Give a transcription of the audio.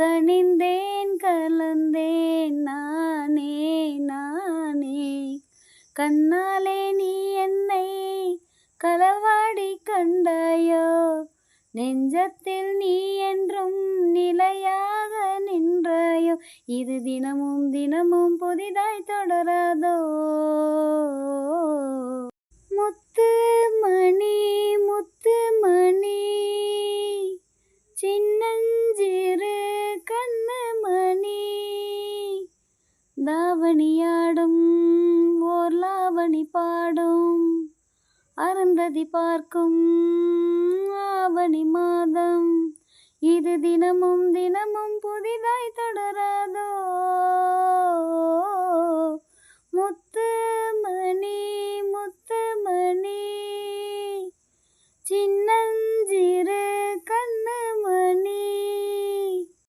கனிந்தேன் கலந்தேன் நானே நானே. கண்ணாலே நீ என்னை களவாடி கண்டாயோ, நெஞ்சத்தில் நீ என்றும் நிலையாக நின்றாயோ. இது தினமும் தினமும் புதிதாய் தொடராதோ. முத்து மணி முத்து மணி சின்னஞ்சிறு கண்ணு மணி, தாவணியாடும் ஓர் லாவணி பாடும் அருந்ததி பார்க்கும் ஆவணி மாதம். இது தினமும் தினமும் புதிதாய் தொடராதோ. முத்து மணி சின்னஞ்சிறு